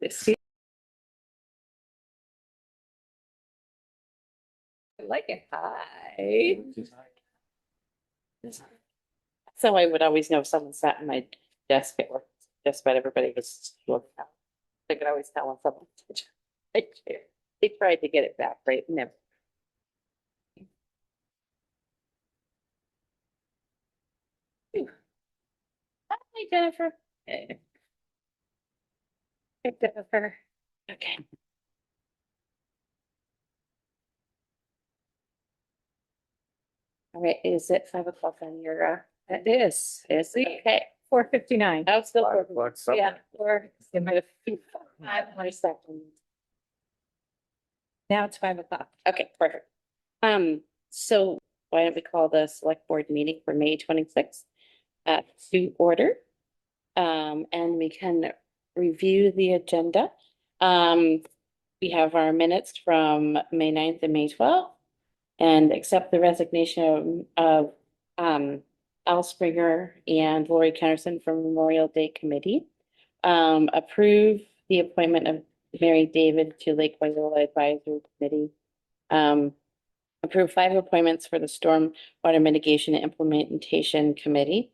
this. I like it. Hi. So I would always know if someone sat in my desk at work, just about everybody was looking out. I could always tell when someone. They tried to get it back, right? Never. Hi, Jennifer. Hey. Hey, Jennifer. Okay. All right, is it 5 o'clock on your, It is. is it? Okay. 4:59. Oh, still. 5 o'clock Yeah, somewhere. or it might have been 5 seconds. Now it's 5 o'clock. Okay, perfect. So why don't we call the select board meeting for May 26th to order? And we can review the agenda. We have our minutes from May 9th and May 12th. And accept the resignation of Al Springer and Lori Kennerson from Memorial Day Committee. Approve the appointment of Mary David to Lake Wyola Advisory Committee. Approve 5 appointments for the Storm Water Mitigation and Implementation Committee.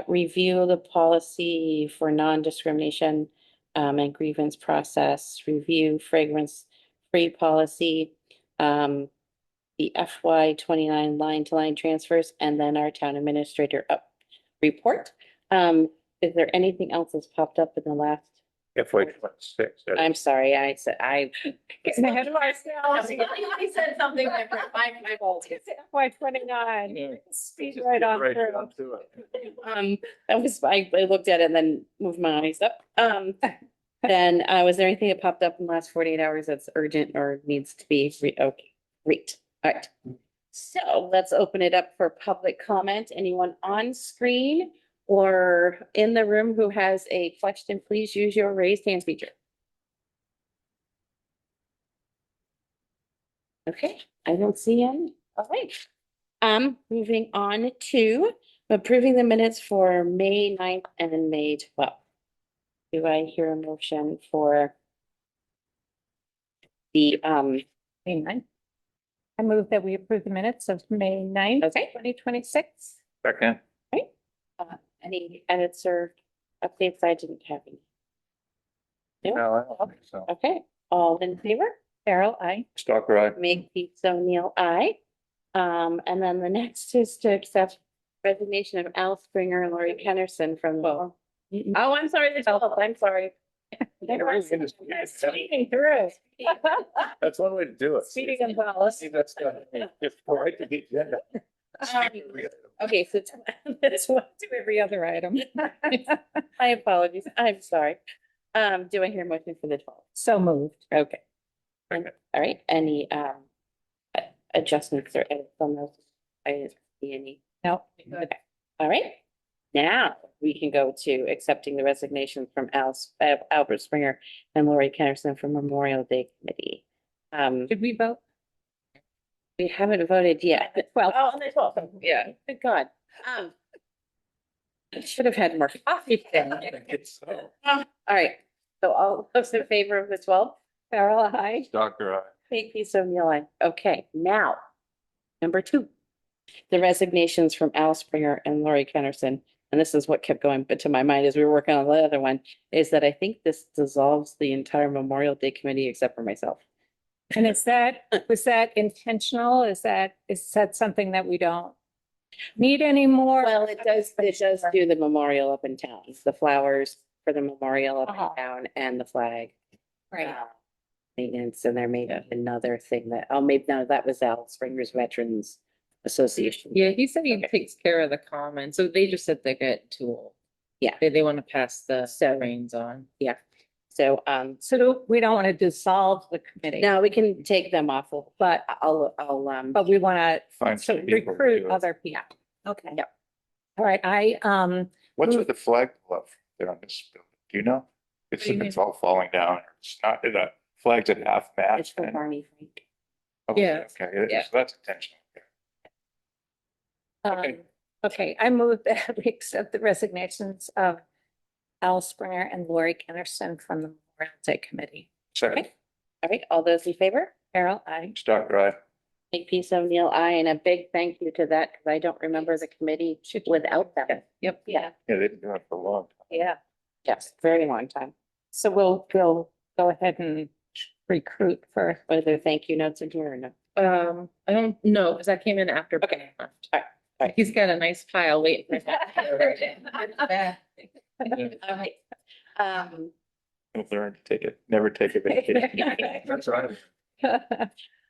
Review the policy for non-discrimination and grievance process. Review fragrance-free policy. The FY 29 line-to-line transfers, and then our town administrator report. Is there anything else that's popped up in the last? FY 26. I'm sorry, I said, Getting ahead of ourselves. I said something different. My fault. FY 29. Speed right on Right through. on to it. That was, I looked at it and then moved my eyes up. Then, was there anything that popped up in the last 48 hours that's urgent or needs to be, okay, great, all right. So let's open it up for public comment. Anyone on screen or in the room who has a question, please use your raised hand feature. Okay, I don't see any. All right. Moving on to approving the minutes for May 9th and May 12th. Do I hear a motion for the, May 9th. I move that we approve the minutes of May 9th, okay, 2026. Second, any edits or updates? I didn't have any. no, I don't think so. Okay, all in favor? Carol, I. Stalker, I. Make Pete O'Neill, aye. And then the next is to accept resignation of Al Springer and Lori Kennerson from. Oh, I'm sorry, the 12th, I'm sorry. Speeding through. That's one way to do it. Speeding Gonzalez. See, that's good. Just right to the agenda. Okay, so That's what do every other item. my apologies, I'm sorry. Do I hear a motion for the 12th? So moved. Okay, Second. all right, any adjustments or edits on those? I didn't see any. No. Okay, all right. Now we can go to accepting the resignation from Albert Springer and Lori Kennerson from Memorial Day Committee. Did we vote? We haven't voted yet. Well, Oh, on the 12th, yeah, good God. I should have had more coffee then. It's so. All right, so all those in favor of the 12th? Carol, I. Stalker, I. Make these O'Neill, aye. Okay, now, number 2. The resignations from Al Springer and Lori Kennerson, and this is what kept going, but to my mind as we were working on the other one, is that I think this dissolves the entire Memorial Day Committee except for myself. And was that intentional? Is that something that we don't need anymore? Well, it does do the memorial up in town, the flowers for the memorial up Uh-huh. in town and the flag. Right. Maintenance, and there may be another thing that, oh, maybe, no, that was Al Springer's Veterans Association. Yeah, he said he Okay. takes care of the common, so they just said they get too old. Yeah. They want to pass the So- reins on. So, We don't want to dissolve the committee, now we can take them off, but I'll, but we want Find to some people to recruit do it. other people. Okay. Yep. All right, What's with the flagpole up there on this building? Do you know? It's, What do you it's all falling down. It's not, the flag's at half it's mast. for and- Barney Frank. Okay, Yeah. Okay, Yeah. so that's intentional. Okay. okay, I move that we accept the resignations of Al Springer and Lori Kennerson from the Ramsey Committee. Second, Okay. All right, all those in favor? Carol, I. Stock Drive. Makepeace O'Neill, aye, and a big thank you to that, because I don't remember the committee without them. Yep. Yeah, Yeah, they've been doing it for a long time. Yeah. yes, very long time. So we'll go ahead and recruit for, Are there thank you notes in here or no? I don't know, because that came in after. Okay. Ben left. All right. He's got a nice pile waiting for that. All right. Learn to take it, never take a vacation. That's right.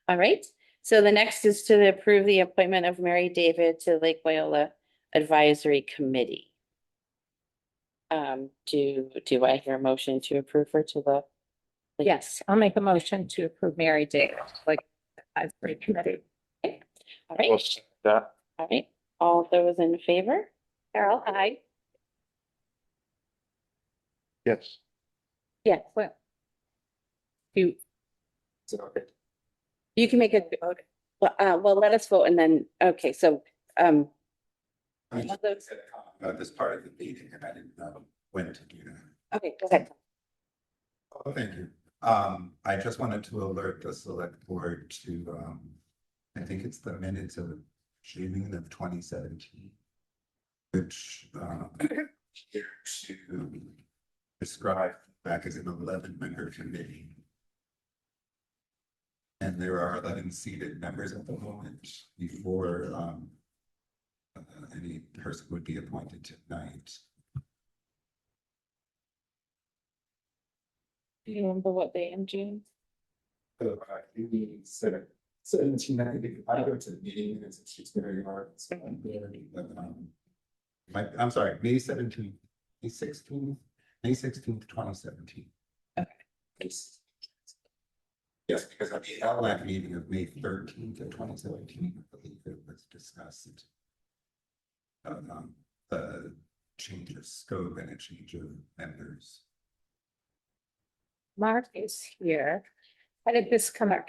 All right, so the next is to approve the appointment of Mary David to Lake Wyola Advisory Committee. Do I hear a motion to approve her to the? Yes, I'll make a motion to approve Mary Davis, like, advisory committee. All We'll right, second that. all right, all those in favor? Carol, I. Yes. Yes, Well. You, you can make a, well, let us vote and then, okay, so, I all just those, said a comment about this part of the meeting and I didn't know when to do that. okay, go ahead. Oh, thank you. I just wanted to alert the select board to, I think it's the minutes of June of 2017. Which, to describe back as an 11-member committee. And there are 11 seated members at the moment before, any person would be appointed tonight. Do you remember what day in June? So, you said 1790, I go to the meeting and it's very hard. So I'm very, I'm sorry, May 17th, May 16th, May 16th, 2017. Okay. Yes, because at the LLAC meeting of May 13th of 2017, I believe it was discussed. The change of scope and a change of members. Mark is here. How did this come up?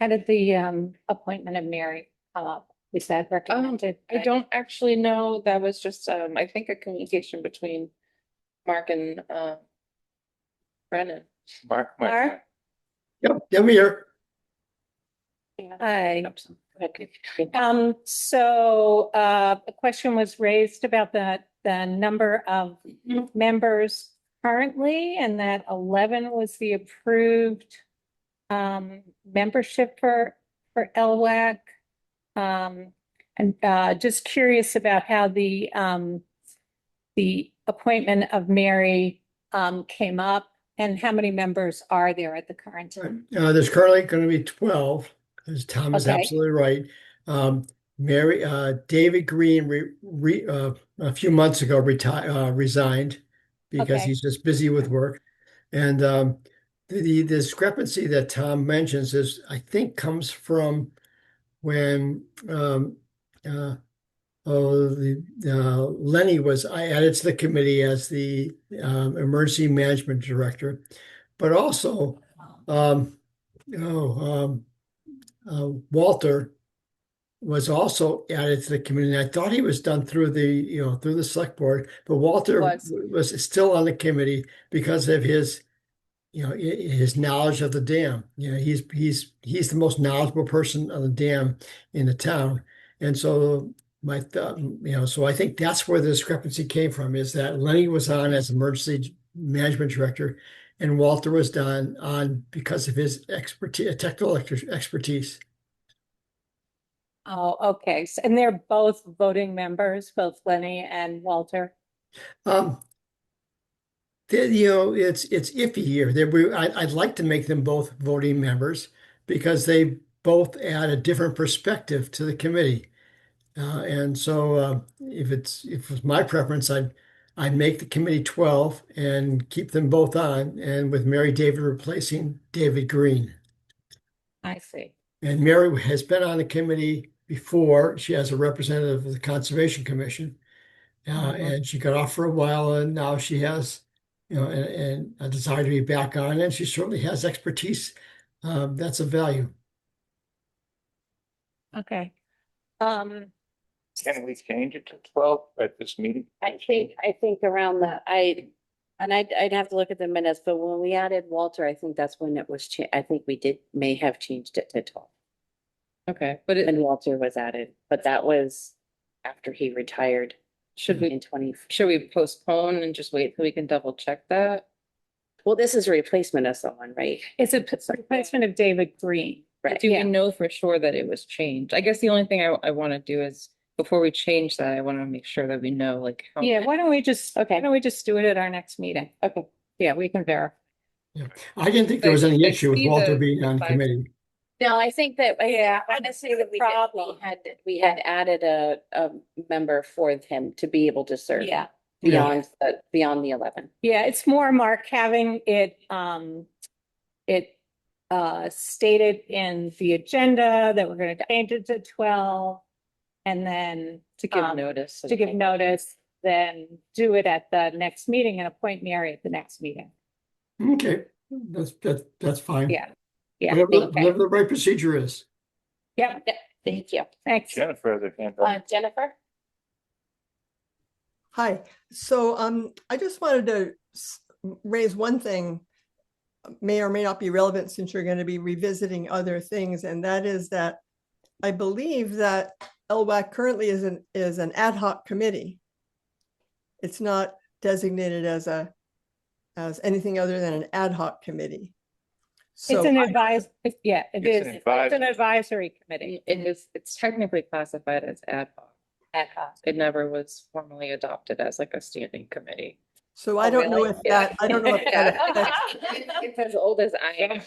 How did the appointment of Mary come up? Was that recommended? I don't actually know. That was just, I think a communication between Mark and, Brennan. Mark. Mark? Yep, I'm here. Hi. Okay. So a question was raised about the number of members currently, and that 11 was the approved membership for LWAC. And just curious about how the appointment of Mary came up, and how many members are there at the current time? There's currently going to be 12, because Tom is Okay. absolutely right. Mary, David Green, a few months ago resigned because Okay. he's just busy with work. And the discrepancy that Tom mentions is, I think, comes from when Lenny was added to the committee as the emergency management director, but also Walter was also added to the committee. And I thought he was done through the select board, but Walter was still on the committee because of his his knowledge of the dam. He's the most knowledgeable person on the dam in the town. And so so I think that's where the discrepancy came from, is that Lenny was on as emergency management director and Walter was on because of his expertise, technical expertise. Oh, okay. And they're both voting members, both Lenny and Walter? It's iffy here. I'd like to make them both voting members because they both add a different perspective to the committee. And so if it's my preference, I'd make the committee 12 and keep them both on, and with Mary David replacing David Green. I see. And Mary has been on the committee before. She has a representative of the Conservation Commission. And she got off for a while, and now she has, and a desire to be back on, and she certainly has expertise. That's a value. Okay. Can we change it to 12 at this meeting? I think around I And I'd have to look at the minutes, but when we added Walter, I think that's when it was I think may have changed it to 12. Okay, but And Walter was added, but that was after he retired should in 20. should we postpone and just wait till we can double check that? Well, this is a replacement of someone, right? It's a replacement of David Green. Right. Do we Yeah. know for sure that it was changed? I guess the only thing I want to do is, before we change that, I want to make sure that we know like how. Yeah, why don't we just, Okay. why don't we just do it at our next meeting? Okay. Yeah, we can verify. I didn't think there was any I issue with see Walter the being on the five- committee. No, I think that, Yeah, I want to say that problem. we had added a member for him to be able to serve. Yeah. Beyond the 11. Yeah, it's more, Mark, having it, stated in the agenda that we're gonna change it to 12. And then To give Um, notice. to give notice, then do it at the next meeting and appoint Mary at the next meeting. Okay, that's fine. Yeah. Yeah, Whatever, okay. whatever the right procedure is. Yeah, Yeah, thank you. thanks. Jennifer, the hand up. Jennifer? Hi, so I just wanted to raise one thing, may or may not be relevant since you're going to be revisiting other things, and that is that I believe that LWAC currently is an ad hoc committee. It's not designated as anything other than an ad hoc committee. It's So an yeah, it It's is. an It's an advisory committee. It's technically classified as ad hoc. Ad hoc. It never was formally adopted as like a standing committee. so I don't know if that, I don't know if that affects, It's as old as I am.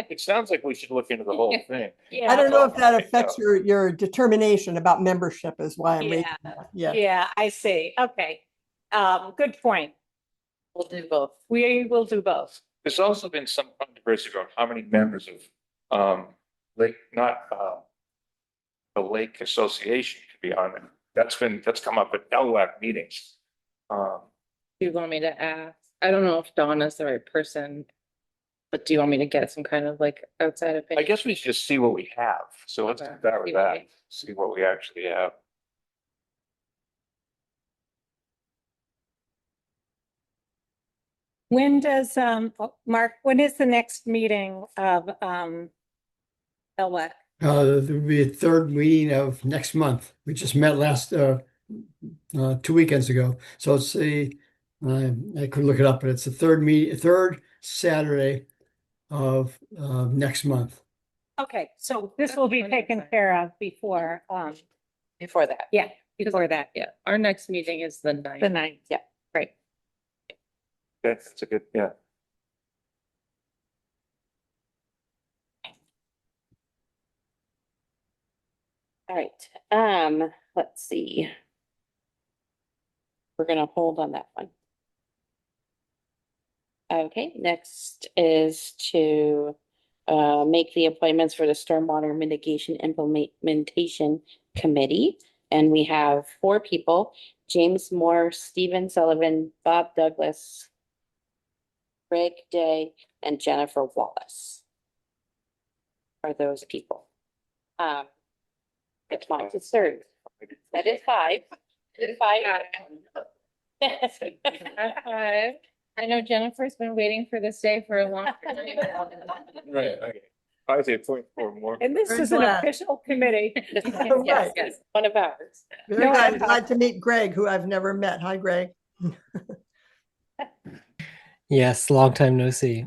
It sounds like we should look into the whole thing. I don't know if that affects your determination about membership is why I'm raising Yeah, that. Yeah. yeah, I see. Okay. Good point. We'll do both. We will do both. There's also been some controversy about how many members of Lake, not the Lake Association could be on it. That's come up at LWAC meetings. Do you want me to ask? I don't know if Donna's the right person, but do you want me to get some kind of like outside I opinion? guess we should just see what we have. So let's Okay. start with See what that, we- see what we actually have. When does, Mark, when is the next meeting of, LWAC? There will be a third meeting of next month. We just met last 2 weekends ago. So it's I could look it up, but it's the third Saturday of next month. Okay, so this will be taken care of before, Before that. before that, Yeah, our next meeting is the the 9th. 9th. Yeah, great. That's a good, yeah. All right, let's see. We're gonna hold on that one. Okay, next is to make the appointments for the Stormwater Mitigation Implementation Committee. And we have 4 people: James Moore, Stephen Sullivan, Bob Douglas, Greg Day, and Jennifer Wallace. Are those people? It's mine to serve. That is 5. That is 5. I know Jennifer's been waiting for this day for a long time. Right, okay. I say point for more. And this Very is an glad. official committee. Yes, Right. yes, one of ours. Very No, glad, I- glad to meet Greg, who I've never met. Hi, Greg. Yes, long time no see.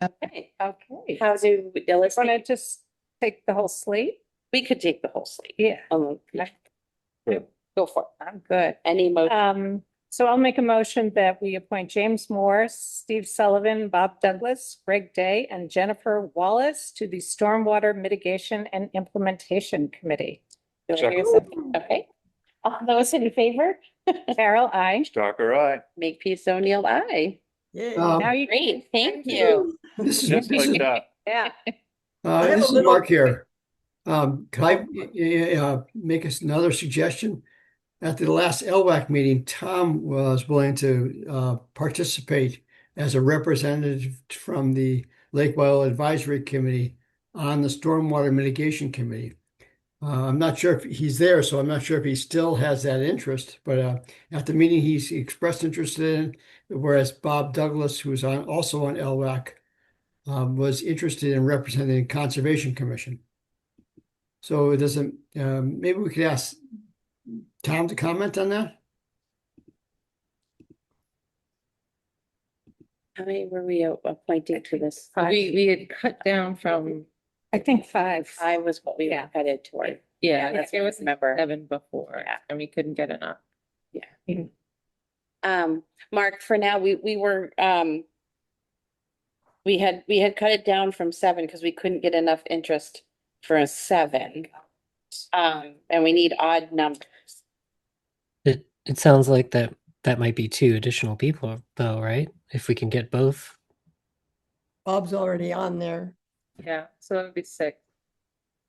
Okay, Okay. how do, let's, Want to just take the whole slate? we could take the whole slate. Yeah, Go for it. I'm good. Any motion? So I'll make a motion that we appoint James Moore, Steve Sullivan, Bob Douglas, Greg Day, and Jennifer Wallace to the Stormwater Mitigation and Implementation Committee. Do I hear a second? Okay. All those in favor? Carol, I. Stalker, aye. Makepeace O'Neill, aye. Yay. Now you. Great, thank you. This is, Just this like is, that. Yeah. have this a is little- Mark here. Can I make us another suggestion? At the last LWAC meeting, Tom was willing to participate as a representative from the Lake Well Advisory Committee on the Stormwater Mitigation Committee. I'm not sure if he's there, so I'm not sure if he still has that interest, but at the meeting, he expressed interest in, whereas Bob Douglas, who's also on LWAC, was interested in representing the Conservation Commission. So it doesn't, maybe we could ask Tom to comment on that? How many were we appointing to this? We had cut down from, I think 5. I was what we were Yeah. headed toward. yeah, That's it what I was remember. 7 before, Yeah. and we couldn't get enough. Mark, for now, we were, we had cut it down from 7 because we couldn't get enough interest for a 7. And we need odd numbers. It sounds like that might be 2 additional people though, right? If we can get both. Bob's already on there. Yeah, so it would be 6.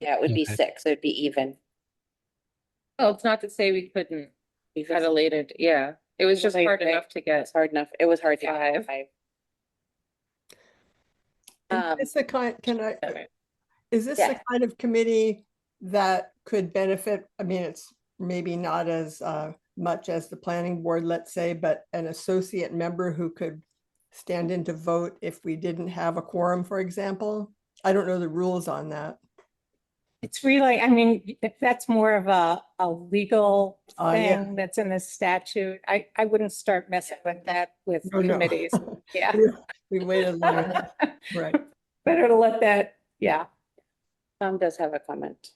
Yeah, it would be Okay. 6. It'd be even. Oh, it's not to say we couldn't, we had a later, yeah, it was just Right, hard right. enough to It's get. hard enough. It was hard to get 5. 5. Is this a kind, Seven. is this Yeah. the kind of committee that could benefit? I mean, it's maybe not as much as the planning board, let's say, but an associate member who could stand in to vote if we didn't have a quorum, for example? I don't know the rules on that. It's really, I mean, if that's more of a legal Yeah. thing that's in the statute, I wouldn't start messing with that with No, no. committees. Yeah. We waited long enough. Right. Better to let that, yeah. Tom does have a comment.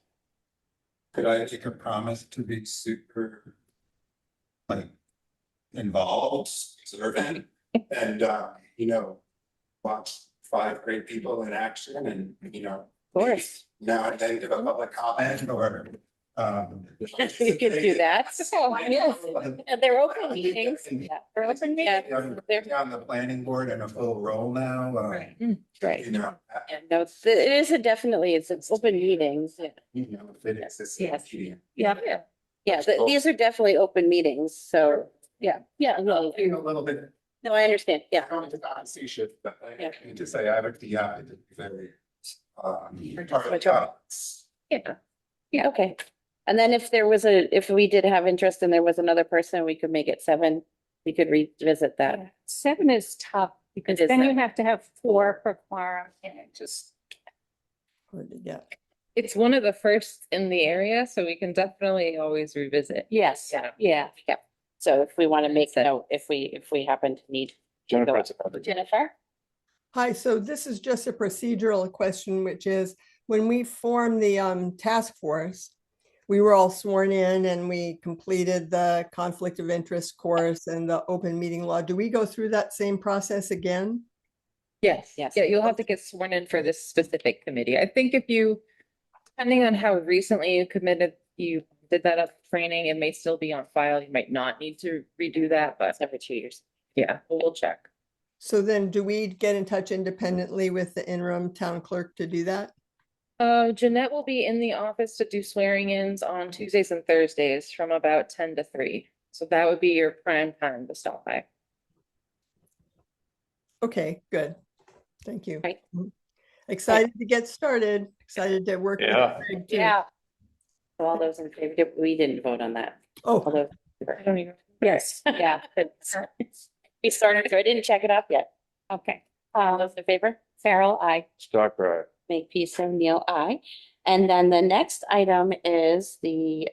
Could I take a promise to be super, like, involved, observant, and, watch 5 great people in action and, Of course. now and then give a public comment or, You can do that. Yes. And they're open meetings. Yeah, they're open meetings. They're on the planning board in a full role now, Right. Yeah, No, it is it's open meetings. Yeah. if it exists. Yes. Yeah. Yeah, these are definitely open meetings. So, yeah, well, A little bit. no, I understand. Yeah. Conversation, but Yeah. I need to say, I would be happy to be very. Part of Yeah, Yeah, okay. And then if we did have interest and there was another person, we could make it 7. We could revisit that. Yeah. 7 is tough because It is then you tough. have to have 4 per quorum and it just. Hard to get. it's one of the first in the area, so we can definitely always revisit. Yes, Yeah. yeah. Yep. So if we want to make note, if we happen to need. Jennifer, has another- Jennifer? Hi, so this is just a procedural question, which is when we formed the task force, we were all sworn in and we completed the conflict of interest course and the open meeting law. Do we go through that same process again? Yes, Yes. yeah, you'll have to get sworn in for this specific committee. I think if you, depending on how recently you did that up training, it may still be on file. You might not need to redo that, but It's every 2 years. yeah, we'll check. So then do we get in touch independently with the interim town clerk to do that? Jeanette will be in the office to do swearing ins on Tuesdays and Thursdays from about 10 to 3. So that would be your prime time to stop by. Okay, good. Thank you. Right. Excited to get started, excited to work. with Yeah. Greg, too. Yeah. So all those in favor, we didn't vote on that. All Oh, those. I don't even. Yes, yeah. We started, so I didn't check it up yet. Okay. All those in favor? Farrell, I. Stockbroker. Make peace, O'Neill, aye. And then the next item is the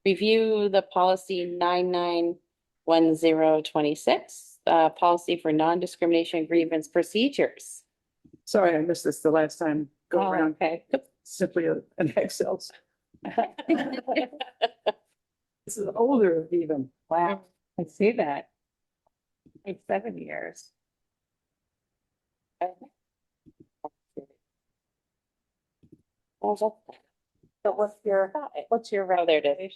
review the policy 991026, policy for non-discrimination grievance procedures. Sorry, I missed this the last time go Oh, around. okay. Simply an Excel. This is older even. Wow, I see that. Like 7 years. So what's your row there, Dave?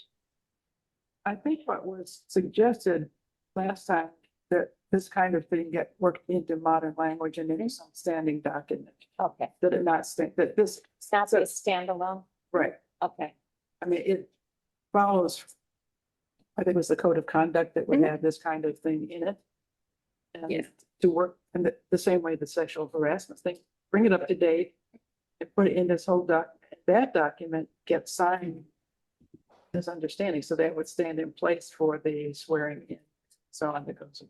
I think what was suggested last time that this kind of thing get worked into modern language and into some standing document, Okay. that it not stand, that this, It's not a standalone. right. Okay. I mean, it follows, I think it was the code of conduct that would have this kind of thing in it. And Yes. to work in the same way the sexual harassment thing, bring it up to date and put it in this whole document. that document gets signed as understanding, so that would stand in place for the swearing in, so on that goes.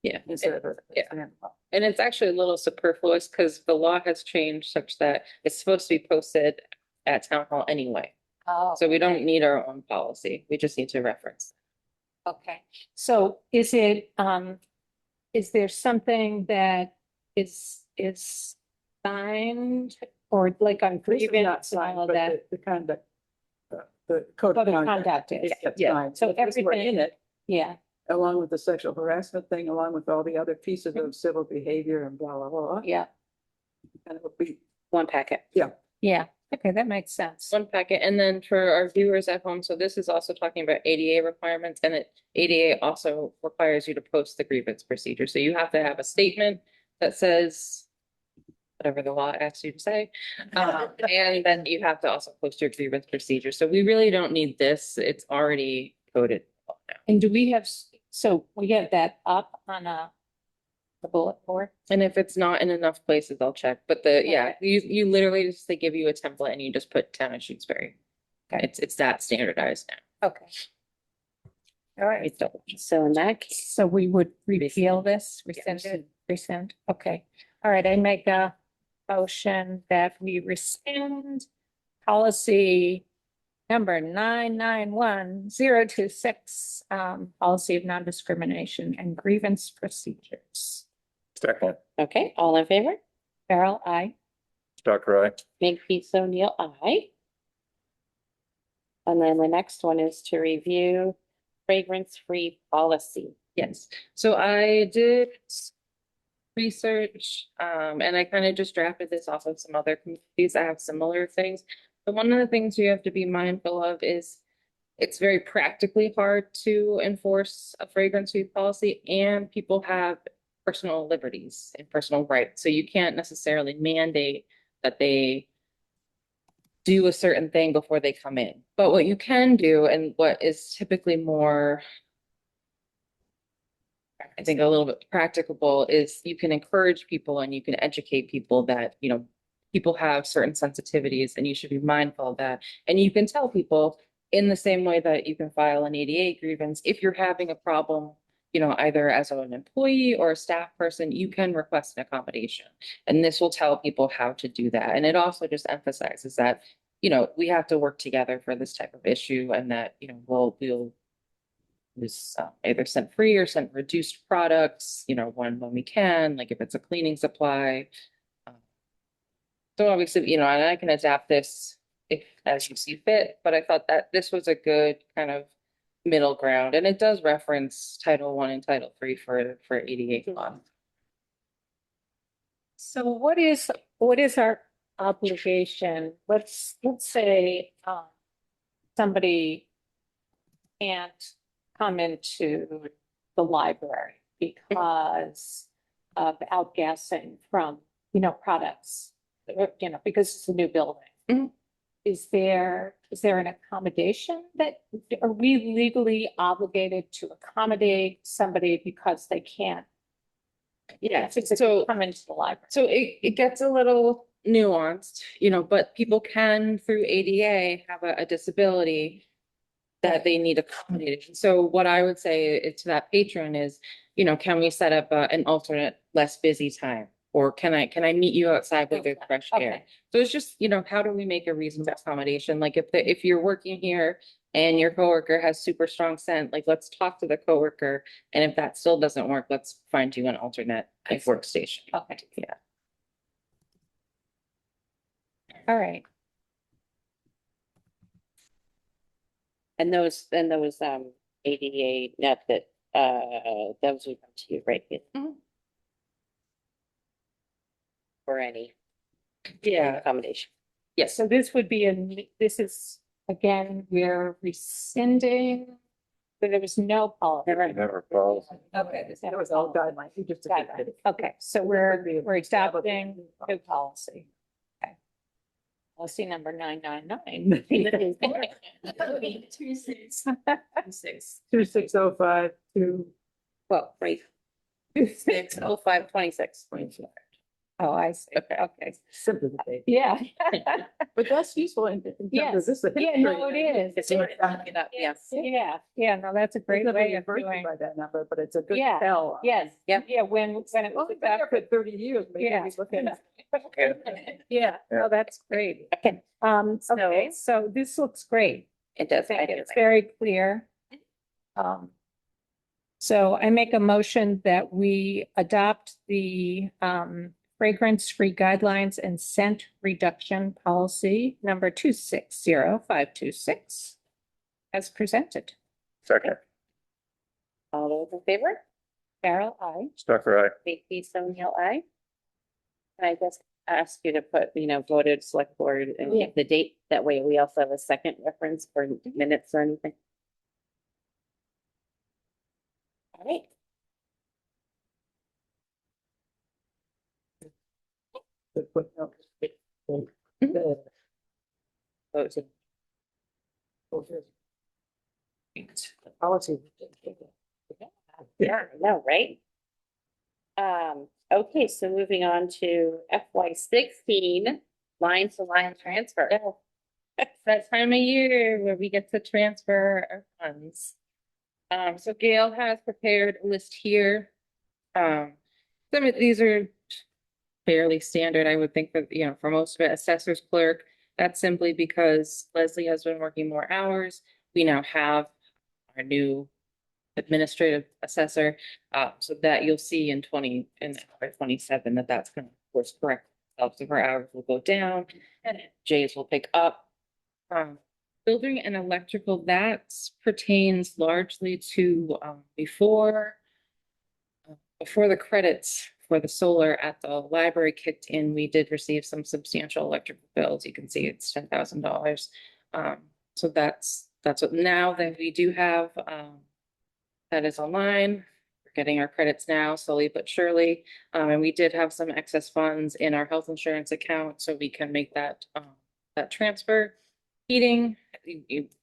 Yeah. Instead of. Yeah. And it's actually a little superfluous because the law has changed such that it's supposed to be posted at town hall anyway. Oh, So we don't need our own policy. We just need to reference. okay. So is it, is there something that is signed or like on This is not grievance and signed, all of but that? the conduct, the code Code of of conduct. conduct is, gets yeah. signed. So If this were everything- in it, Yeah, along with the sexual harassment thing, along with all the other pieces of civil behavior and blah, blah, blah. yeah, And it would be, One packet. yeah. Okay, that makes sense. One packet, and then for our viewers at home, so this is also talking about ADA requirements, and ADA also requires you to post the grievance procedure, so you have to have a statement that says whatever the law asks you to say, and then you have to also post your grievance procedure, so we really don't need this, it's already coded now. And do we have, so we have that up on the bullet board? And if it's not in enough places, I'll check, but yeah, you literally just, they give you a template and you just put town of Shutesbury. Okay. It's that standardized now. Okay. All right, It's double. So in that case, so we would repeal this, rescind it, rescind, okay. All right, I make a motion that we rescind policy number 991-026, policy of non-discrimination and grievance procedures. Second, okay, all in favor? Carol, I. Dr. I. Makepeace O'Neill, aye. And then the next one is to review fragrance-free policy. Yes, so I did research, and I kind of just drafted this off of some other communities that have similar things. But one of the things you have to be mindful of is it's very practically hard to enforce a fragrance-free policy, and people have personal liberties and personal rights. So you can't necessarily mandate that they do a certain thing before they come in. But what you can do, and what is typically more, I think, a little bit practicable, is you can encourage people and you can educate people that, you know, people have certain sensitivities and you should be mindful of that. And you can tell people in the same way that you can file an ADA grievance, if you're having a problem, you know, either as an employee or a staff person, you can request an accommodation. And this will tell people how to do that. And it also just emphasizes that, you know, we have to work together for this type of issue, and that, you know, we'll use either send free or send reduced products, you know, when we can, like if it's a cleaning supply. So obviously, you know, and I can adapt this if as you see fit, but I thought that this was a good kind of middle ground, and it does reference Title I and Title III for ADA law. So what is our obligation? Let's say, somebody can't come into the library because of outgassing from, you know, products, you know, because it's a new building. Mhm. Is there an accommodation that, are we legally obligated to accommodate somebody because they can't? Yeah, physically so come into the library? So it gets a little nuanced, you know, but people can through ADA have a disability that they need accommodation. So what I would say to that patron is, you know, can we set up an alternate, less busy time? Or can I meet you outside with Okay, fresh air? okay. So it's just, you know, how do we make a reasonable accommodation? Like if you're working here and your coworker has super strong scent, like let's talk to the coworker. And if that still doesn't work, let's find you an alternate like workstation. Okay. Yeah. All right. And those ADA, not that, those would come to you, right? Mhm. For any Yeah. accommodation. Yes. So this would be this is, again, we're rescinding, but there was no policy. Never falls. Okay. that was all guidelines. You just. Got it. Okay, so we're adopting new policy. Okay. Policy number 999. 2605 to Well, right, 60526. Oh, I see. Okay. Simplification. Yeah. But that's useful in terms of Yes. this. the Yeah, history. no, it is. It's worth backing it up, yes. Yeah, no, that's a great It's never way of reversed doing. by that number, but it's a good Yeah, tell. yes, Yep. yeah, when it Well, was it's been there for 30 years, maybe Yeah. we look at it. Yeah, no, that's great. Okay, okay, so this looks great. It does. I I think do it's like- very clear. So I make a motion that we adopt the fragrance-free guidelines and scent reduction policy number 260526 as presented. Second, All those in favor? Carol, I. Stucker, aye. Vicky Stonehill, aye. Can I just ask you to put, voted select board and Yeah. the date? That way we also have a second reference for minutes or anything. All right. The footnote. Voting. The policy. Yeah, I know, right? Okay, so moving on to FY16, line to line transfer. It's that time of year where we get to transfer our funds. So Gail has prepared a list here. Some of these are fairly standard, I would think, for most of it. Assessor's clerk, that's simply because Leslie has been working more hours. We now have our new administrative assessor, so that you'll see in FY27 that's going to, of course, correct. So her hours will go down and Jay's will pick up. Building and electrical, that pertains largely to before the credits for the solar at the library kicked in, we did receive some substantial electrical bills. You can see it's $10,000. So that's what, now that we do have that is online. We're getting our credits now, slowly but surely. And we did have some excess funds in our health insurance account, so we can make that transfer. Heating,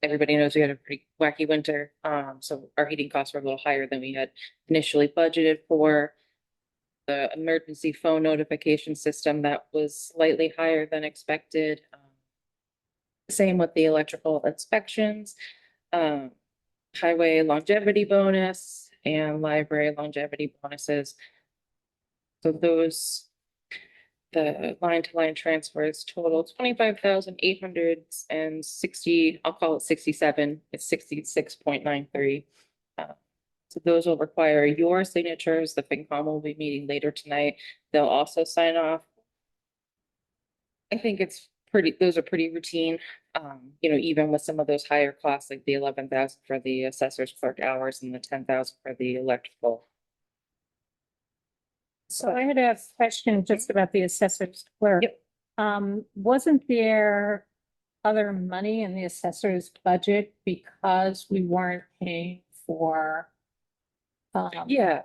everybody knows we had a pretty wacky winter, so our heating costs were a little higher than we had initially budgeted for. The emergency phone notification system, that was slightly higher than expected. Same with the electrical inspections. Highway longevity bonus and library longevity bonuses. So those, the line-to-line transfers total 25,860, I'll call it 67, it's 66.93. So those will require your signatures. The FinCom will be meeting later tonight. They'll also sign off. I think those are pretty routine. Even with some of those higher costs, like the 11,000 for the assessor's clerk hours and the 10,000 for the electrical. So I had a question just about the assessor's clerk. Yep. Wasn't there other money in the assessor's budget because we weren't paying for? Yeah.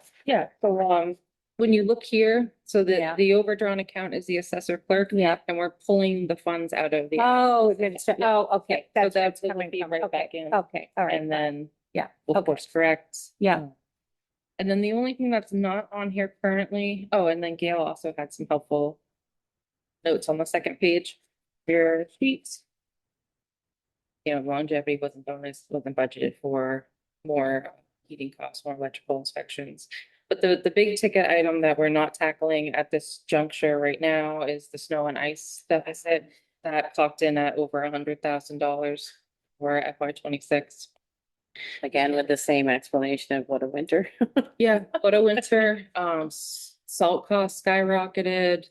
So, when you look here, so Yeah. the overdrawn account is the assessor clerk. Yeah. And we're pulling the funds out of the. Oh, it's, Yeah. okay. So That's where it's that will coming be from. right Okay, back in. Okay, all right. And then, Yeah, we'll okay. course correct. Yeah. And then the only thing that's not on here currently, and then Gail also had some helpful notes on the second page, your sheets. Longevity wasn't budgeted for, more heating costs, more electrical inspections. But the big ticket item that we're not tackling at this juncture right now is the snow and ice deficit that clocked in at over $100,000 for FY26. Again, with the same explanation of what a winter. Yeah, what a winter, salt costs skyrocketed,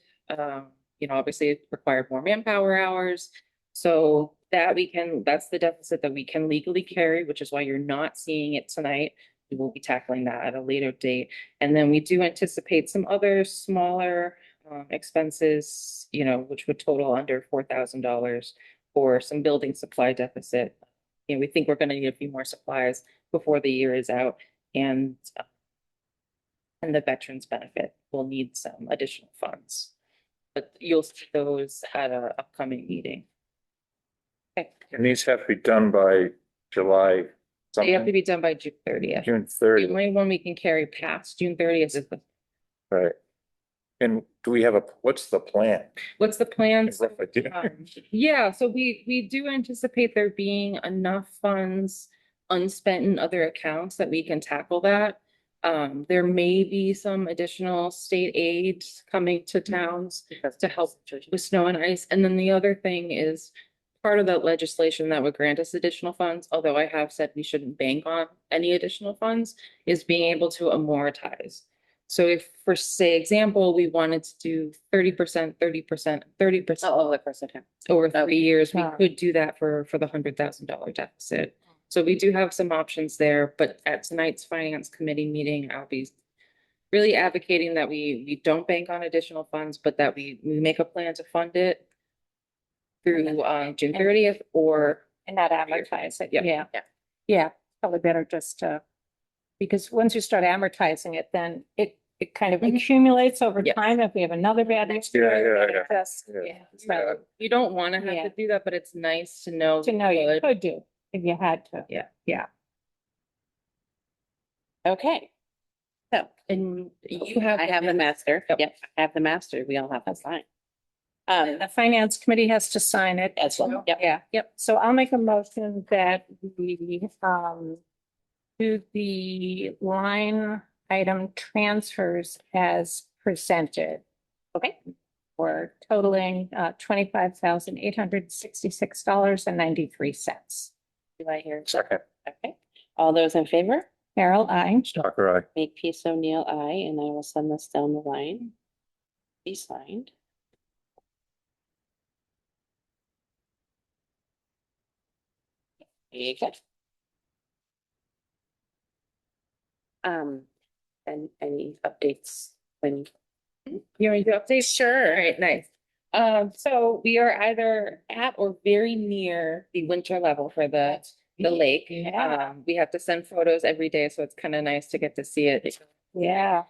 obviously it required more manpower hours. So that's the deficit that we can legally carry, which is why you're not seeing it tonight. We will be tackling that at a later date. And then we do anticipate some other smaller expenses, which would total under $4,000 for some building supply deficit. We think we're gonna need a few more supplies before the year is out, and the veterans benefit will need some additional funds. But you'll see those at a upcoming meeting. And these have to be done by July They have to something, be done by June 30th. June The 30th, only one we can carry past June 30th is the right? And do we have what's the plan? What's the plan? A rough idea. Yeah, so we do anticipate there being enough funds unspent in other accounts that we can tackle that. There may be some additional state aid coming to towns to help with snow and ice. And then the other thing is part of that legislation that would grant us additional funds, although I have said we shouldn't bank on any additional funds, is being able to amortize. So if, for say, example, we wanted to do 30%, 30%, 30% Oh, of course I can. over Okay. 3 years, we Wow. could do that for the $100,000 deficit. So we do have some options there, but at tonight's finance committee meeting, I'll be really advocating that we don't bank on additional funds, but that we make a plan to fund it through June 30th or And not amortize it. Yep. Yeah. Yeah. Yeah, probably better just to, because once you start amortizing it, then it kind of Mhm. accumulates over Yes. time. If we have another bad Yeah, year. yeah. Just, Yeah. yeah, so so you don't want to have Yeah. to do that, but it's nice to know. to know you good. could do if you had to. Yeah. Yeah. Okay. So And you have. I have the master. Yep. Yep, I have the master. We all have to sign. The finance committee has to sign it. As well. Yep. Yeah. Yep. So I'll make a motion that we, do the line item transfers as presented. Okay. For totaling, $25,866.93. Do I hear? Second. Okay. All those in favor? Carol, I. Stalker, aye. Make peace O'Neill, aye, and I will send this down the line. Be signed. There you go. And any updates when? You want me to update? Sure. All right, nice. So we are either at or very near the winter level for the lake. Yeah. We have to send photos every day, so it's kind of nice to get to see it. Yeah.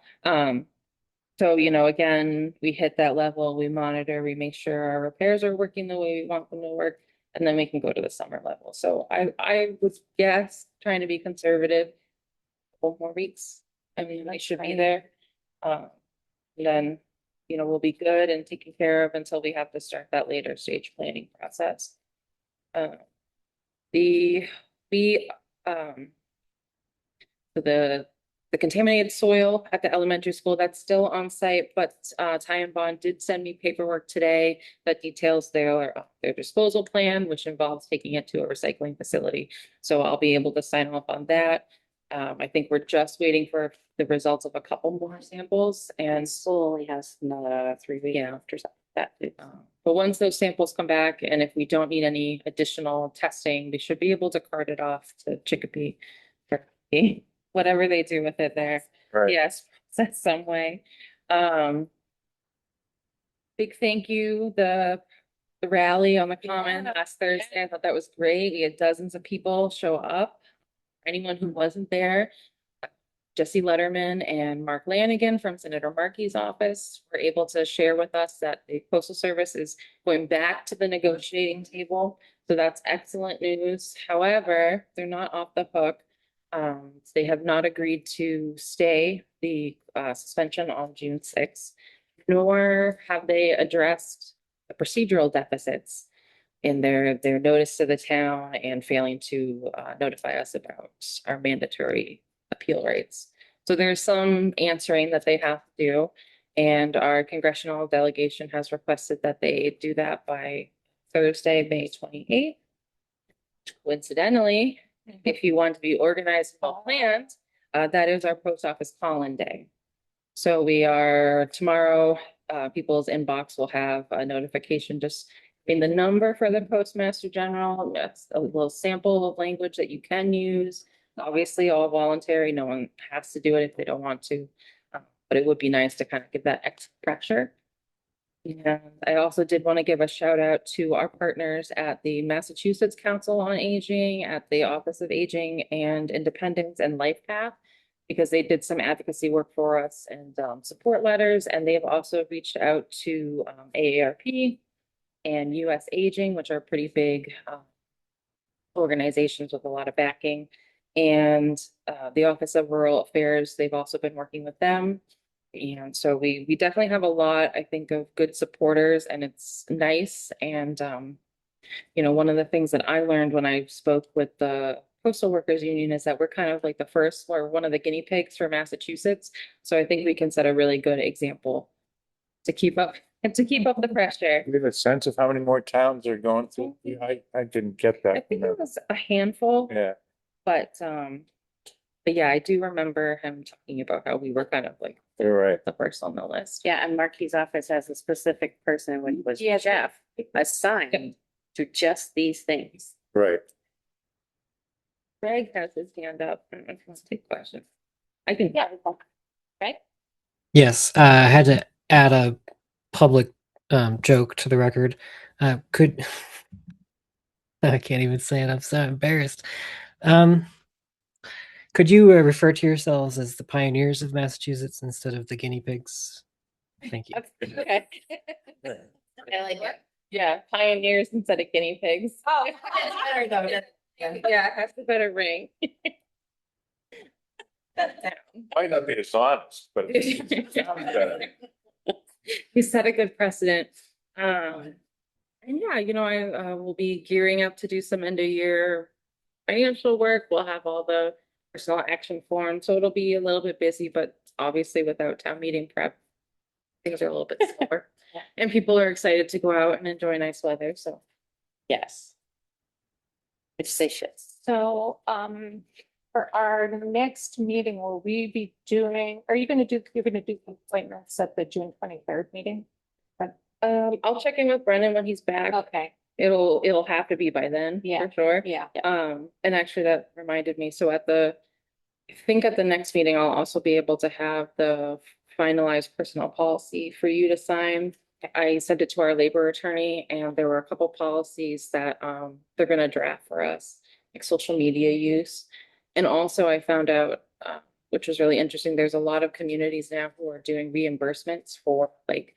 So, you know, again, we hit that level, we monitor, we make sure our repairs are working the way we want them to work, and then we can go to the summer level. So I would guess, trying to be conservative, a couple more weeks. I mean, I should be there. Then, you know, we'll be good and taken care of until we have to start that later stage planning process. So the contaminated soil at the elementary school, that's still on site, but Ty and Bond did send me paperwork today that details their disposal plan, which involves taking it to a recycling facility. So I'll be able to sign off on that. I think we're just waiting for the results of a couple more samples and School only has another 3 weeks Yeah. after that. but once those samples come back, and if we don't need any additional testing, we should be able to cart it off to Chicopee. For whatever they do with it there. Right. Yes, some way. Big thank you, the rally on the common last Thursday. I thought that was great. We had dozens of people show up. Anyone who wasn't there, Jesse Letterman and Mark Lanigan from Senator Markey's office were able to share with us that the Postal Service is going back to the negotiating table. So that's excellent news. However, they're not off the hook. They have not agreed to stay the suspension on June 6th, nor have they addressed the procedural deficits in their notice to the town and failing to notify us about our mandatory appeal rights. So there's some answering that they have to do, and our congressional delegation has requested that they do that by Thursday, May 28th. Coincidentally, if you want to be organized and well planned, that is our post office call-in day. So we are tomorrow, people's inbox will have a notification just in the number for the Postmaster General. That's a little sample of language that you can use. Obviously, all voluntary. No one has to do it if they don't want to. But it would be nice to kind of give that extra pressure. And I also did want to give a shout out to our partners at the Massachusetts Council on Aging, at the Office of Aging and Independence and LifePath, because they did some advocacy work for us and support letters. And they've also reached out to AARP and US Aging, which are pretty big organizations with a lot of backing. And the Office of Rural Affairs, they've also been working with them. And so we definitely have a lot, I think, of good supporters, and it's nice. And you know, one of the things that I learned when I spoke with the Postal Workers Union is that we're kind of like the first or one of the guinea pigs for Massachusetts. So I think we can set a really good example to keep up and to keep up the pressure. Do you have a sense of how many more towns are going through? I didn't get I that. think it was a handful, Yeah, but yeah, I do remember him talking about how we were kind of like you're right. the first on the list. Yeah, and Marky's office has a specific person, which was Yeah. Jeff, assigned to just these things. Right. Greg has his hand up. I don't know if he wants to take questions. I can. Yeah. Right? Yes, I had to add a public joke to the record. Could I can't even say it. I'm so embarrassed. Could you refer to yourselves as the pioneers of Massachusetts instead of the guinea pigs? Thank you. Okay. I like it. Yeah, pioneers instead of guinea pigs. Oh. Yeah, it has a better ring. Might not be as honest, but it's better. We set a good precedent. And yeah, you know, I will be gearing up to do some end of year financial work. We'll have all the personal action forms, so it'll be a little bit busy, but obviously without town meeting prep, things are a little bit slower. Yeah. And people are excited to go out and enjoy nice weather, so. Yes. Which they should. So, for our next meeting, will we be doing, are you gonna do, you're gonna do appointments at the June 23rd meeting? I'll check in with Brendan when he's back. Okay, It'll have to be by then, Yeah. for sure. yeah. And actually that reminded me, so I think at the next meeting, I'll also be able to have the finalized personnel policy for you to sign. I sent it to our labor attorney, and there were a couple policies that they're gonna draft for us, like social media use. And also I found out, which was really interesting, there's a lot of communities now who are doing reimbursements for like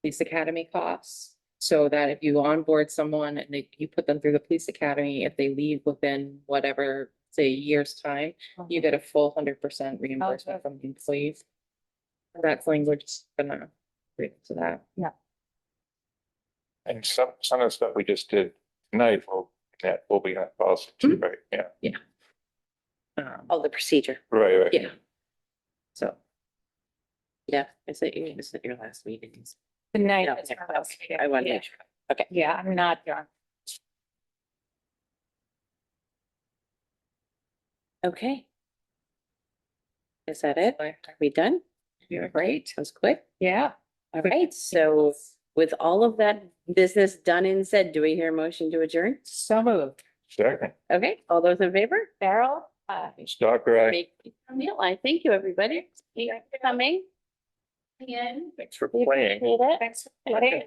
police academy costs. So that if you onboard someone and you put them through the police academy, if they leave within whatever, say, a year's time, you get a full 100% reimbursement from the employees. That's language gonna read to that. And some of the stuff we just did tonight will be on policy too, right? Yeah, Oh, the procedure. right. Yeah. So, Yeah, is it your last meeting? The night. No, is okay. our last I want to meeting. make sure. Okay. Yeah, I'm not done. Okay. Is that it? Are we done? yeah. Great. That was quick. Yeah. All right. So with all of that business done and said, do we hear a motion to adjourn? So moved. Second, Okay. All those in favor? Beryl, Stalker, Neil, I thank you, everybody. Thank you for coming. Again. thanks for playing. Appreciate it. thanks for playing.